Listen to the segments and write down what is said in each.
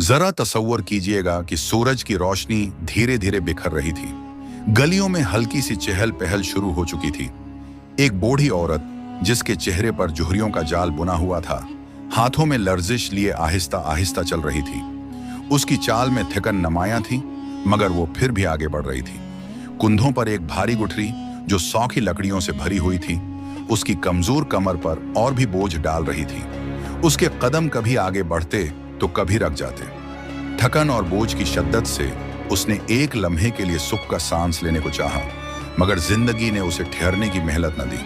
जरा तसव्वुर कीजिएगा कि सूरज की रोशनी धीरे धीरे बिखर रही थी। गलियों में हल्की सी चहल पहल शुरू हो चुकी थी। एक बूढ़ी औरत जिसके चेहरे पर जुहरियों का जाल बुना हुआ था, हाथों में लर्जिश लिए आहिस्ता आहिस्ता चल रही थी। उसकी चाल में थकन नुमायां थी, मगर वो फिर भी आगे बढ़ रही थी। कुंधों पर एक भारी गुठरी जो सौखी लकड़ियों से भरी हुई थी, उसकी कमजोर कमर पर और भी बोझ डाल रही थी। उसके कदम कभी आगे बढ़ते तो कभी रख जाते। थकन और बोझ की शिद्दत से उसने एक लम्हे के लिए सुख का सांस लेने को चाहा, मगर जिंदगी ने उसे ठहरने की मोहलत न दी।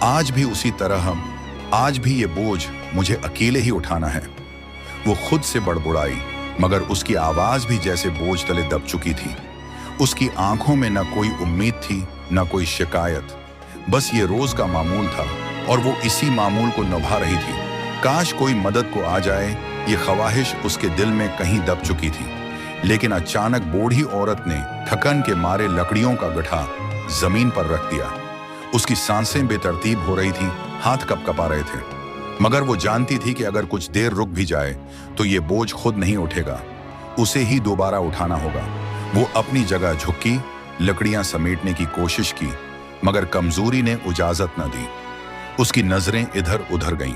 आज भी उसी तरह आज भी ये बोझ मुझे अकेले ही उठाना है। वो खुद से बड़बड़ाई, मगर उसकी आवाज भी जैसे बोझ तले दब चुकी थी। उसकी आंखों में न कोई उम्मीद थी, न कोई शिकायत, बस ये रोज का मामूल था और वो इसी मामूल को निभा रही थी। काश कोई मदद को आ जाए, ये ख्वाहिश उसके दिल में कहीं दब चुकी थी। लेकिन अचानक बूढ़ी औरत ने थकन के मारे लकड़ियों का गट्ठा जमीन पर रख दिया। उसकी सांसें बेतरतीब हो रही थी, हाथ कपकपा रहे थे, मगर वो जानती थी कि अगर कुछ देर रुक भी जाए तो ये बोझ खुद नहीं उठेगा, उसे ही दोबारा उठाना होगा। वो अपनी जगह झुकी, लकड़ियां समेटने की कोशिश की, मगर कमजोरी ने इजाजत न दी। उसकी नजरें इधर उधर गईं,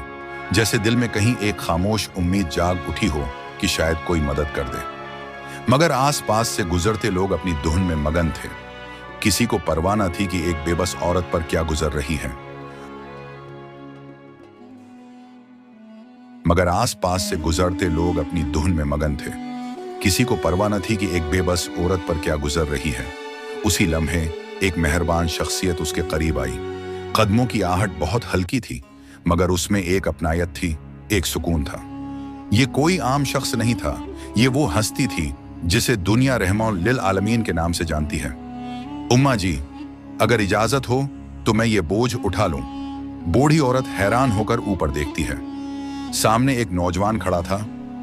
जैसे दिल में कहीं एक खामोश उम्मीद जाग उठी हो कि शायद कोई मदद कर दे। मगर आसपास से गुजरते लोग अपनी धुन में मगन थे। किसी को परवाह न थी कि एक बेबस औरत पर क्या गुजर रही है। मगर आसपास से गुजरते लोग अपनी धुन में मगन थे। किसी को परवाह न थी कि एक बेबस औरत पर क्या गुजर रही है। उसी लम्हे एक मेहरबान शख्सियत उसके करीब आई। कदमों की आहट बहुत हल्की थी, मगर उसमें एक अपनायत थी, एक सुकून था। ये कोई आम शख्स नहीं था, ये वो हस्ती थी जिसे दुनिया रहमान लिल आलमीन के नाम से जानती है। उम्मा जी, अगर इजाजत हो तो मैं ये बोझ उठा लूं। बूढ़ी औरत हैरान होकर ऊपर देखती है। सामने एक नौजवान खड़ा था,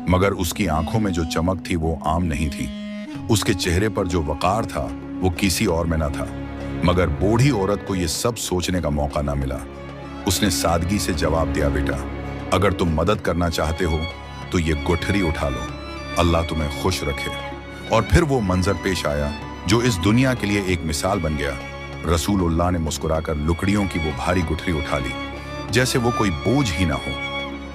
मगर उसकी आंखों में जो चमक थी वो आम नहीं थी। उसके चेहरे पर जो वकार था वो किसी और में न था। मगर बूढ़ी औरत को ये सब सोचने का मौका ना मिला। उसने सादगी से जवाब दिया, बेटा, अगर तुम मदद करना चाहते हो तो ये गुठरी उठा लो, अल्लाह तुम्हें खुश रखे। और फिर वो मंजर पेश आया जो इस दुनिया के लिए एक मिसाल बन गया। रसूलुल्लाह ने मुस्कुराकर लकड़ियों की वो भारी गुठरी उठा ली, जैसे वो कोई बोझ ही ना हो।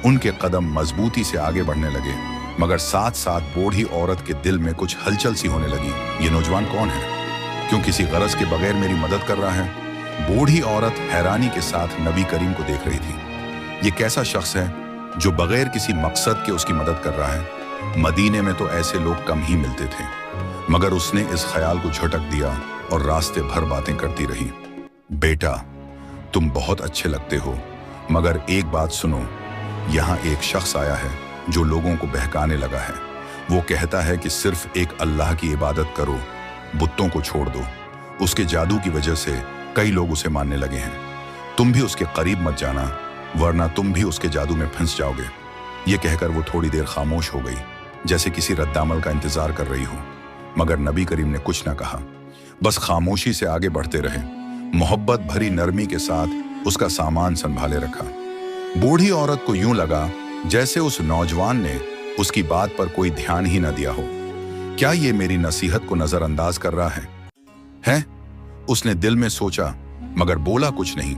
उनके कदम मजबूती से आगे बढ़ने लगे, मगर साथ साथ बूढ़ी औरत के दिल में कुछ हलचल सी होने लगी। ये नौजवान कौन है? क्यों किसी गरज के बगैर मेरी मदद कर रहा है? बूढ़ी औरत हैरानी के साथ नबी करीम को देख रही थी। ये कैसा शख्स है जो बगैर किसी मकसद के उसकी मदद कर रहा है? मदीने में तो ऐसे लोग कम ही मिलते थे। मगर उसने इस ख्याल को झटक दिया और रास्ते भर बातें करती रही। बेटा, तुम बहुत अच्छे लगते हो, मगर एक बात सुनो, यहाँ एक शख्स आया है जो लोगों को बहकाने लगा है। वो कहता है कि सिर्फ एक अल्लाह की इबादत करो, बुतों को छोड़ दो। उसके जादू की वजह से कई लोग उसे मानने लगे हैं। तुम भी उसके करीब मत जाना, वरना तुम भी उसके जादू में फंस जाओगे। ये कहकर वो थोड़ी देर खामोश हो गई, जैसे किसी रद्दामल का इंतजार कर रही हो। मगर नबी करीम ने कुछ ना कहा, बस खामोशी से आगे बढ़ते रहे, मोहब्बत भरी नरमी के साथ उसका सामान संभाले रखा। बूढ़ी औरत को यूं लगा जैसे उस नौजवान ने उसकी बात पर कोई ध्यान ही न दिया हो। क्या ये मेरी नसीहत को नजरअंदाज कर रहा है? उसने दिल में सोचा, मगर बोला कुछ नहीं।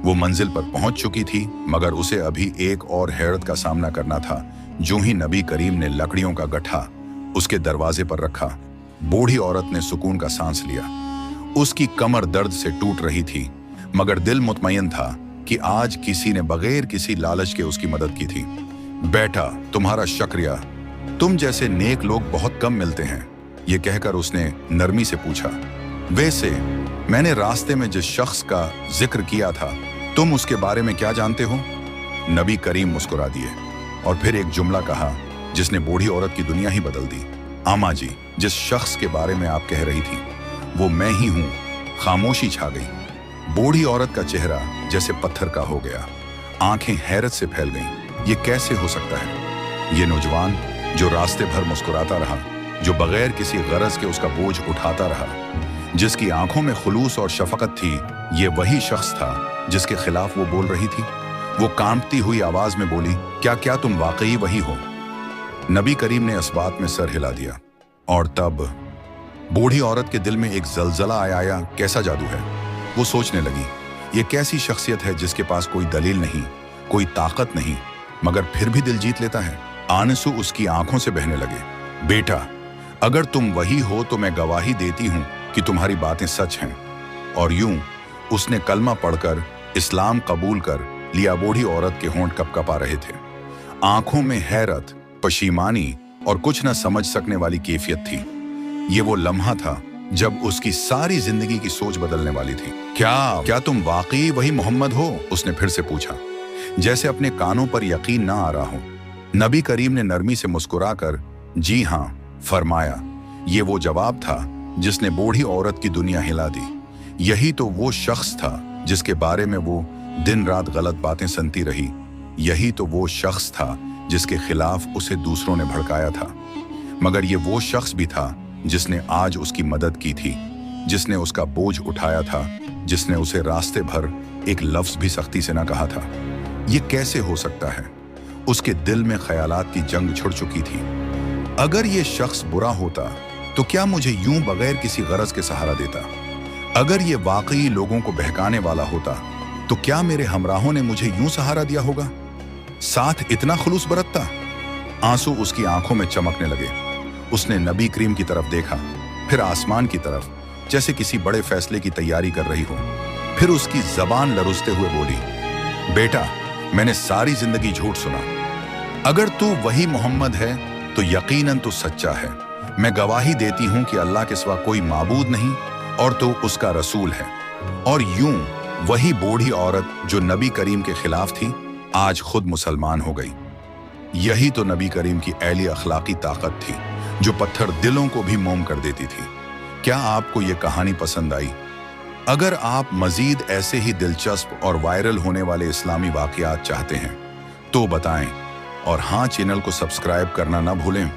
वो मंजिल पर पहुंच चुकी थी, मगर उसे अभी एक और हैरत का सामना करना था। जो ही नबी करीम ने लकड़ियों का गट्ठा उसके दरवाजे पर रखा, बूढ़ी औरत ने सुकून का सांस लिया। उसकी कमर दर्द से टूट रही थी, मगर दिल मुतमईन था कि आज किसी ने बगैर किसी लालच के उसकी मदद की थी। बेटा, तुम्हारा शुक्रिया, तुम जैसे नेक लोग बहुत कम मिलते हैं। ये कहकर उसने नरमी से पूछा, वैसे मैंने रास्ते में जिस शख्स का जिक्र किया था, तुम उसके बारे में क्या जानते हो? नबी करीम मुस्कुरा दिए और फिर एक जुमला कहा जिसने बूढ़ी औरत की दुनिया ही बदल दी। आमा जी, जिस शख्स के बारे में आप कह रही थी वो मैं ही हूँ। खामोशी छा गई। बूढ़ी औरत का चेहरा जैसे पत्थर का हो गया, आंखें हैरत से फैल गईं। ये कैसे हो सकता है? ये नौजवान जो रास्ते भर मुस्कुराता रहा, जो बगैर किसी गरज के उसका बोझ उठाता रहा, जिसकी आंखों में खुलूस और शफकत थी, ये वही शख्स था जिसके खिलाफ वो बोल रही थी। वो कांपती हुई आवाज में बोली, क्या क्या तुम वाकई वही हो? नबी करीम ने इस बात में सर हिला दिया। और तब बूढ़ी औरत के दिल में एक जलजला आया। कैसा जादू है? वो सोचने लगी, ये कैसी शख्सियत है जिसके पास कोई दलील नहीं, कोई ताकत नहीं, मगर फिर भी दिल जीत लेता है। आंसू उसकी आंखों से बहने लगे। बेटा, अगर तुम वही हो तो मैं गवाही देती हूं कि तुम्हारी बातें सच हैं। और यूं उसने कलमा पढ़कर इस्लाम कबूल कर लिया। बूढ़ी औरत के होंठ कपकपा रहे थे। आंखों में हैरत, पशीमानी और कुछ न समझ सकने वाली कैफियत थी। ये वो लम्हा था जब उसकी सारी जिंदगी की सोच बदलने वाली थी। क्या तुम वाकई वही मोहम्मद हो? उसने फिर से पूछा, जैसे अपने कानों पर यकीन ना आ रहा हो। नबी करीम ने नरमी से मुस्कुराकर जी हां फरमाया। ये वो जवाब था जिसने बूढ़ी औरत की दुनिया हिला दी। यही तो वो शख्स था जिसके बारे में वो दिन रात गलत बातें सुनती रही। यही तो वो शख्स था जिसके खिलाफ उसे दूसरों ने भड़काया था। मगर ये वो शख्स भी था जिसने आज उसकी मदद की थी, जिसने उसका बोझ उठाया था, जिसने उसे रास्ते भर एक लफ्ज भी सख्ती से ना कहा था। ये कैसे हो सकता है? उसके दिल में ख्यालात की जंग छिड़ चुकी थी। अगर ये शख्स बुरा होता तो क्या मुझे यूं बगैर किसी गरज के सहारा देता? अगर ये वाकई लोगों को बहकाने वाला होता तो क्या मेरे हमराहों ने मुझे यूं सहारा दिया होगा? साथ इतना खुलूस बरतता? आंसू उसकी आंखों में चमकने लगे। उसने नबी करीम की तरफ देखा, फिर आसमान की तरफ, जैसे किसी बड़े फैसले की तैयारी कर रही हो। फिर उसकी जबान लरुसते हुए बोली, बेटा, मैंने सारी जिंदगी झूठ सुना। अगर तू वही मोहम्मद है तो यकीनन तू सच्चा है। मैं गवाही देती हूं कि अल्लाह के सिवा कोई माबूद नहीं और तू उसका रसूल है। और यूं वही बूढ़ी औरत जो नबी करीम के खिलाफ थी, आज खुद मुसलमान हो गई। यही तो नबी करीम की ऐली अखलाकी ताकत थी जो पत्थर दिलों को भी मोम कर देती थी। क्या आपको ये कहानी पसंद आई? अगर आप मजीद ऐसे ही दिलचस्प और वायरल होने वाले इस्लामी वाक़यात चाहते हैं तो बताएं। और हाँ, चैनल को सब्सक्राइब करना ना भूलें।